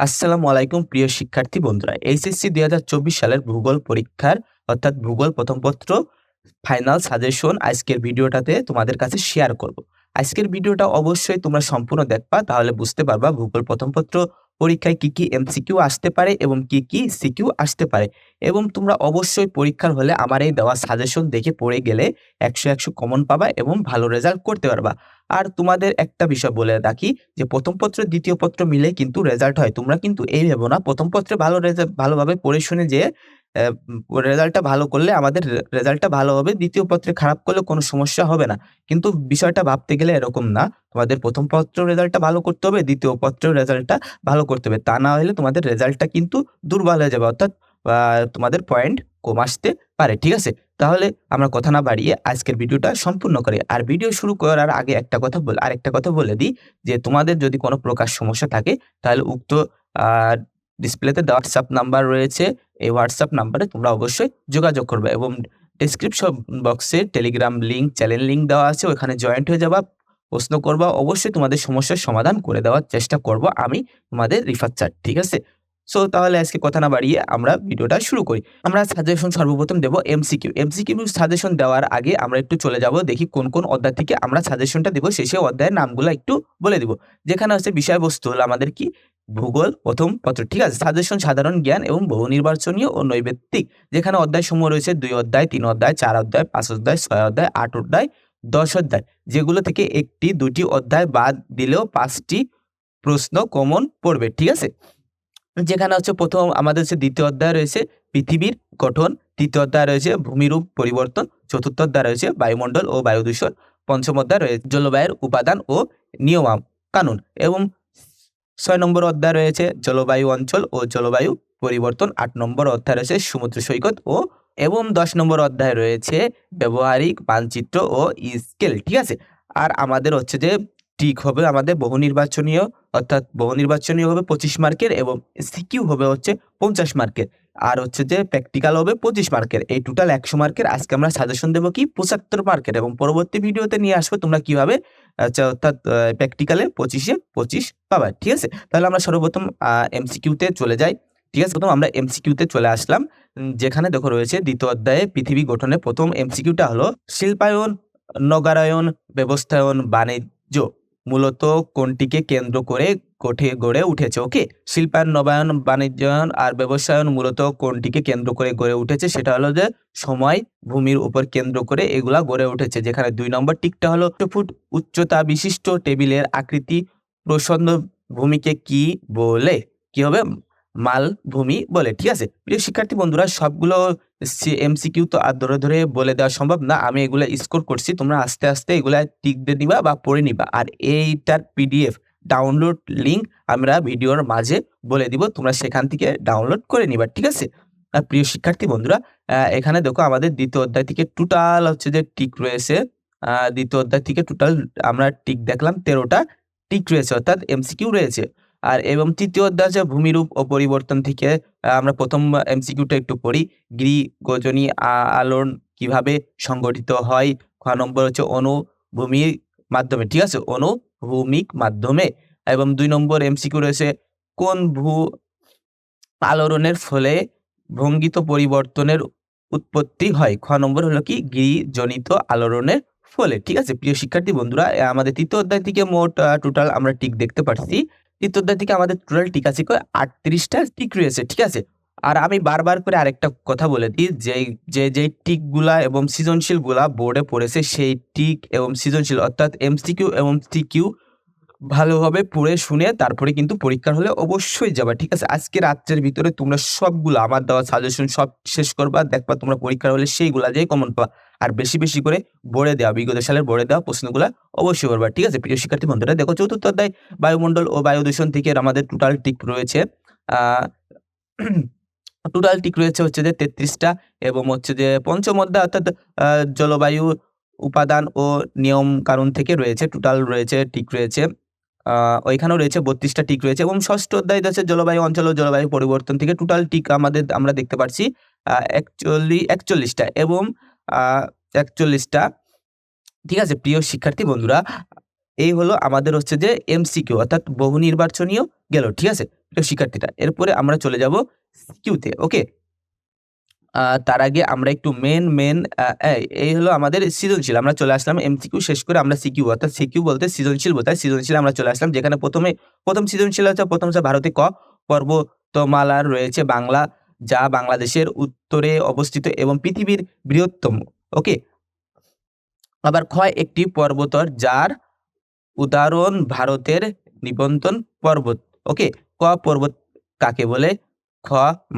আসসালামু আলাইকুম প্রিয় শিক্ষার্থী বন্ধুরা। এইচএসসি ২০২৪ সালের ভূগোল পরীক্ষার অর্থাৎ ভূগোল প্রথম পত্র ফাইনাল সাজেশন আজকের ভিডিওটাতে তোমাদের কাছে শেয়ার করব। আজকের ভিডিওটা অবশ্যই তোমরা সম্পূর্ণ দেখবা, তাহলে বুঝতে পারবা ভূগোল প্রথম পত্র পরীক্ষায় কি এমসিকিউ আসতে পারে এবং কি সিকিউ আসতে পারে। এবং তোমরা অবশ্যই পরীক্ষার হলে আমার এই দেওয়া সাজেশন দেখে পড়ে গেলে ১০০ কমন পাবা এবং ভালো রেজাল্ট করতে পারবা। আর তোমাদের একটা বিষয় বলে রাখি যে প্রথম পত্র দ্বিতীয় পত্র মিলে কিন্তু রেজাল্ট হয়। তোমরা কিন্তু এই ভেবো না প্রথম পত্রে ভালোভাবে পড়ে শুনে যেয়ে রেজাল্টটা ভালো করলে আমাদের রেজাল্টটা ভালো হবে, দ্বিতীয় পত্রে খারাপ করলে কোনো সমস্যা হবে না। কিন্তু বিষয়টা ভাবতে গেলে এরকম না। তোমাদের প্রথম পত্রের রেজাল্টটা ভালো করতে হবে, দ্বিতীয় পত্রের রেজাল্টটা ভালো করতে হবে। তা না হলে তোমাদের রেজাল্টটা কিন্তু দুর্বল হয়ে যাবে, অর্থাৎ তোমাদের পয়েন্ট কম আসতে পারে। ঠিক আছে? তাহলে আমরা কথা না বাড়িয়ে আজকের ভিডিওটা সম্পূর্ণ করি। আর ভিডিও শুরু করার আগে আরেকটা কথা বলে দিই যে তোমাদের যদি কোনো প্রকার সমস্যা থাকে তাহলে উক্ত আ ডিসপ্লেতে দেওয়া WhatsApp নাম্বার রয়েছে। এই WhatsApp নাম্বারে তোমরা অবশ্যই যোগাযোগ করবে এবং ডেসক্রিপশন বক্সে টেলিগ্রাম লিংক, চ্যানেল লিংক দেওয়া আছে। ওখানে জয়েন্ট হয়ে যাবা, প্রশ্ন করবা। অবশ্যই তোমাদের সমস্যার সমাধান করে দেওয়ার চেষ্টা করব আমি, তোমাদের রিফাত স্যার। ঠিক আছে? তাহলে আজকে কথা না বাড়িয়ে আমরা ভিডিওটা শুরু করি। আমরা সাজেশন সর্বপ্রথম দেব এমসিকিউ। এমসিকিউ সাজেশন দেওয়ার আগে আমরা একটু চলে যাব, দেখি কোন অধ্যায় থেকে আমরা সাজেশনটা দেব, সেই অধ্যায়ের নামগুলো একটু বলে দিব। যেখানে হচ্ছে বিষয়বস্তু হলো আমাদের কি ভূগোল প্রথম পত্র। ঠিক আছে? সাজেশন সাধারণ জ্ঞান এবং বহু নির্বাচনীয় ও নৈবেত্তিক। যেখানে অধ্যায়সমূহ রয়েছে ২ অধ্যায়, ৩ অধ্যায়, ৪ অধ্যায়, ৫ অধ্যায়, ৬ অধ্যায়, ৮ অধ্যায়, ১০ অধ্যায়। যেগুলো থেকে ১টি ২টি অধ্যায় বাদ দিলেও ৫টি প্রশ্ন কমন পড়বে। ঠিক আছে? যেখানে হচ্ছে প্রথম আমাদের হচ্ছে দ্বিতীয় অধ্যায় রয়েছে পৃথিবীর গঠন, তৃতীয় অধ্যায় রয়েছে ভূমিরূপ পরিবর্তন, চতুর্থ অধ্যায় রয়েছে বায়ুমণ্ডল ও বায়ু দূষণ, পঞ্চম অধ্যায় রয়েছে জলবায়ুর উপাদান ও নিয়ম কানুন এবং ৬ নম্বর অধ্যায় রয়েছে জলবায়ু অঞ্চল ও জলবায়ু পরিবর্তন, ৮ নম্বর অধ্যায় রয়েছে সমুদ্র সৈকত এবং ১০ নম্বর অধ্যায় রয়েছে ব্যবহারিক মানচিত্র ও স্কেল। ঠিক আছে? আর আমাদের হচ্ছে যে টিক হবে আমাদের বহুনির্বাচনীয়, অর্থাৎ বহুনির্বাচনীয় হবে ২৫ মার্কের এবং সিকিউ হবে হচ্ছে ৫০ মার্কের। আর হচ্ছে যে প্র্যাকটিক্যাল হবে ২৫ মার্কের। এই টোটাল ১০০ মার্কের আজকে আমরা সাজেশন দেব কি ৭৫ মার্কের এবং পরবর্তী ভিডিওতে নিয়ে আসবো তোমরা কিভাবে অর্থাৎ প্র্যাকটিক্যালে ২৫ এ ২৫ পাবা। ঠিক আছে? তাহলে আমরা সর্বপ্রথম এমসিকিউতে চলে যাই। ঠিক আছে? প্রথম আমরা এমসিকিউতে চলে আসলাম। যেখানে দেখো রয়েছে দ্বিতীয় অধ্যায়ে পৃথিবী গঠনের প্রথম এমসিকিউটা হলো শিল্পায়ন, নগরায়ন, ব্যবস্থায়ন, বাণিজ্য মূলত কোনটিকে কেন্দ্র করে গড়ে উঠেছে? ওকে? শিল্পায়ন, নবায়ন, বাণিজ্যায়ন আর ব্যবসায়ন মূলত কোনটিকে কেন্দ্র করে গড়ে উঠেছে? সেটা হলো যে সময়, ভূমির উপর কেন্দ্র করে এগুলা গড়ে উঠেছে। যেখানে ২ নম্বর টিকটা হলো ১০০ ফুট উচ্চতা বিশিষ্ট টেবিলের আকৃতি প্রচ্ছন্ন ভূমিকে কি বলে? কি হবে? মালভূমি বলে। ঠিক আছে? প্রিয় শিক্ষার্থী বন্ধুরা, সবগুলো এমসিকিউ তো আর ধরে বলে দেওয়া সম্ভব না। আমি এগুলা স্কোর করছি। তোমরা আস্তে এগুলা টিক দিয়ে নিবা বা পড়ে নিবা। আর এইটার পিডিএফ ডাউনলোড লিংক আমরা ভিডিওর মাঝে বলে দিব। তোমরা সেখান থেকে ডাউনলোড করে নিবা। ঠিক আছে? প্রিয় শিক্ষার্থী বন্ধুরা, এখানে দেখো আমাদের দ্বিতীয় অধ্যায় থেকে টোটাল হচ্ছে যে টিক রয়েছে। দ্বিতীয় অধ্যায় থেকে টোটাল আমরা টিক দেখলাম ১৩ টা টিক রয়েছে, অর্থাৎ এমসিকিউ রয়েছে। আর এবং তৃতীয় অধ্যায় হচ্ছে ভূমিরূপ ও পরিবর্তন থেকে আমরা প্রথম এমসিকিউটা একটু পড়ি। গৃহগজনী আলোড়ন কিভাবে সংগঠিত হয়? খ নম্বর হচ্ছে অনুভূমির মাধ্যমে। ঠিক আছে? অনুভূমিক মাধ্যমে। এবং ২ নম্বর এমসিকিউ রয়েছে কোন আলোড়নের ফলে ভঙ্গিত পরিবর্তনের উৎপত্তি হয়? খ নম্বর হলো কি গৃহজনিত আলোড়নের ফলে। ঠিক আছে? প্রিয় শিক্ষার্থী বন্ধুরা, আমাদের তৃতীয় অধ্যায় থেকে মোট টোটাল আমরা টিক দেখতে পারছি। তৃতীয় অধ্যায় থেকে আমাদের টোটাল টিক আছে ৩৮ টা টিক রয়েছে। ঠিক আছে? আর আমি বারবার করে আরেকটা কথা বলে দিই, যেই টিকগুলা এবং সৃজনশীলগুলা বোর্ডে পড়েছে সেই টিক এবং সৃজনশীল অর্থাৎ এমসিকিউ এবং সিকিউ ভালোভাবে পড়ে শুনে তারপরে কিন্তু পরীক্ষার হলে অবশ্যই যাবা। ঠিক আছে? আজকে রাত্রের ভিতরে তোমরা সবগুলা আমার দেওয়া সাজেশন সব শেষ করবা। দেখবা তোমরা পরীক্ষার হলে সেইগুলা যেয়ে কমন পাবা। আর বেশি করে বোর্ডে দেওয়া, বিগত সালের বোর্ডে দেওয়া প্রশ্নগুলা অবশ্যই করবা। ঠিক আছে? প্রিয় শিক্ষার্থী বন্ধুরা, দেখো চতুর্থ অধ্যায় বায়ুমণ্ডল ও বায়ু দূষণ থেকে আমাদের টোটাল টিক রয়েছে আ টোটাল টিক রয়েছে হচ্ছে যে ৩৩ টা এবং হচ্ছে যে পঞ্চম অধ্যায় অর্থাৎ আ জলবায়ু উপাদান ও নিয়ম কানুন থেকে রয়েছে টোটাল রয়েছে টিক রয়েছে। আ ওইখানেও রয়েছে ৩২ টা টিক রয়েছে এবং ষষ্ঠ অধ্যায় হচ্ছে জলবায়ু অঞ্চল ও জলবায়ু পরিবর্তন থেকে টোটাল টিক আমরা দেখতে পাচ্ছি ৪১ টা এবং আ ৪১ টা। ঠিক আছে? প্রিয় শিক্ষার্থী বন্ধুরা, এই হলো আমাদের হচ্ছে যে এমসিকিউ অর্থাৎ বহু নির্বাচনীয় গেল, ঠিক আছে প্রিয় শিক্ষার্থীরা। এরপরে আমরা চলে যাব সিকিউতে। ওকে, তার আগে আমরা একটু মেন এই হলো আমাদের সৃজনশীল। আমরা চলে আসলাম এমসিকিউ শেষ করে আমরা সিকিউ অর্থাৎ সিকিউ বলতে সৃজনশীল বোঝায়। সৃজনশীল আমরা চলে আসলাম, যেখানে প্রথম সৃজনশীল হচ্ছে প্রথম হচ্ছে ভারতে ক পর্বতমালার রয়েছে বাংলা, যা বাংলাদেশের উত্তরে অবস্থিত এবং পৃথিবীর বৃহত্তম। ওকে, আবার খ একটি পর্বতর যার উদাহরণ ভারতের নিবন্ধন পর্বত। ওকে, ক পর্বত কাকে বলে? খ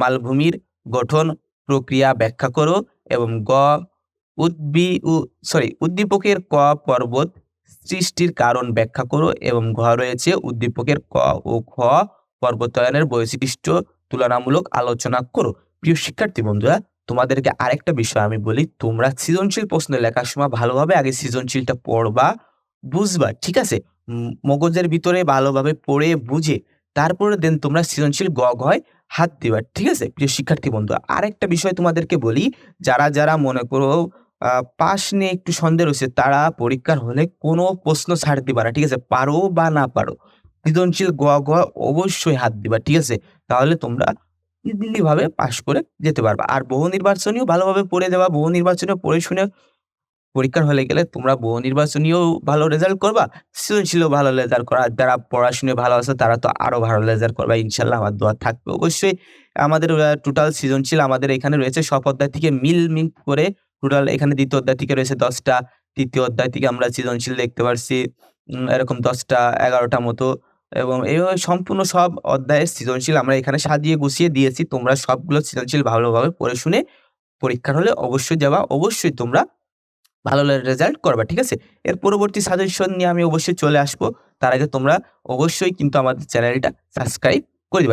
মালভূমির গঠন প্রক্রিয়া ব্যাখ্যা করো, এবং গ উদ্দীপকের ক পর্বত সৃষ্টির কারণ ব্যাখ্যা করো, এবং ঘ রয়েছে উদ্দীপকের ক ও খ পর্বতায়নের বৈশিষ্ট্য তুলনামূলক আলোচনা করো। প্রিয় শিক্ষার্থী বন্ধুরা, তোমাদেরকে আরেকটা বিষয় আমি বলি, তোমরা সৃজনশীল প্রশ্ন লেখার সময় ভালোভাবে আগে সৃজনশীলটা পড়বা, বুঝবা, ঠিক আছে? মগজের ভিতরে ভালোভাবে পড়ে বুঝে তারপরে দেন তোমরা সৃজনশীল গ ঘয় হাত দিবা, ঠিক আছে প্রিয় শিক্ষার্থী বন্ধুরা। আরেকটা বিষয় তোমাদেরকে বলি, যারা মনে করো পাস নিয়ে একটু সন্দেহ রয়েছে, তারা পরীক্ষার হলে কোনো প্রশ্ন ছাড় দিবা না, ঠিক আছে? পারো বা না পারো, সৃজনশীল গ ঘ অবশ্যই হাত দিবা, ঠিক আছে? তাহলে তোমরা ইজিলি ভাবে পাস করে যেতে পারবা। আর বহু নির্বাচনীয় ভালোভাবে পড়ে যাবা, বহু নির্বাচনীয় পড়ে শুনে পরীক্ষার হলে গেলে তোমরা বহু নির্বাচনীও ভালো রেজাল্ট করবা, সৃজনশীলও ভালো রেজাল্ট করা। আর যারা পড়াশোনায় ভালো আছে তারা তো আরো ভালো রেজাল্ট করবা, ইনশাল্লাহ আমার দোয়া থাকবে। অবশ্যই আমাদের টোটাল সৃজনশীল আমাদের এখানে রয়েছে সব অধ্যায় থেকে মিল করে টোটাল এখানে দ্বিতীয় অধ্যায় থেকে রয়েছে 10টা, তৃতীয় অধ্যায় থেকে আমরা সৃজনশীল দেখতে পারছি এরকম 10টা 11টা মতো, এবং এইভাবে সম্পূর্ণ সব অধ্যায়ের সৃজনশীল আমরা এখানে সাজিয়ে গুছিয়ে দিয়েছি। তোমরা সবগুলো সৃজনশীল ভালোভাবে পড়ে শুনে পরীক্ষার হলে অবশ্যই যাবা, অবশ্যই তোমরা ভালো রেজাল্ট করবা, ঠিক আছে? এর পরবর্তী সাজেশন নিয়ে আমি অবশ্যই চলে আসবো। তার আগে তোমরা অবশ্যই কিন্তু আমাদের চ্যানেলটা সাবস্ক্রাইব করে দিবা।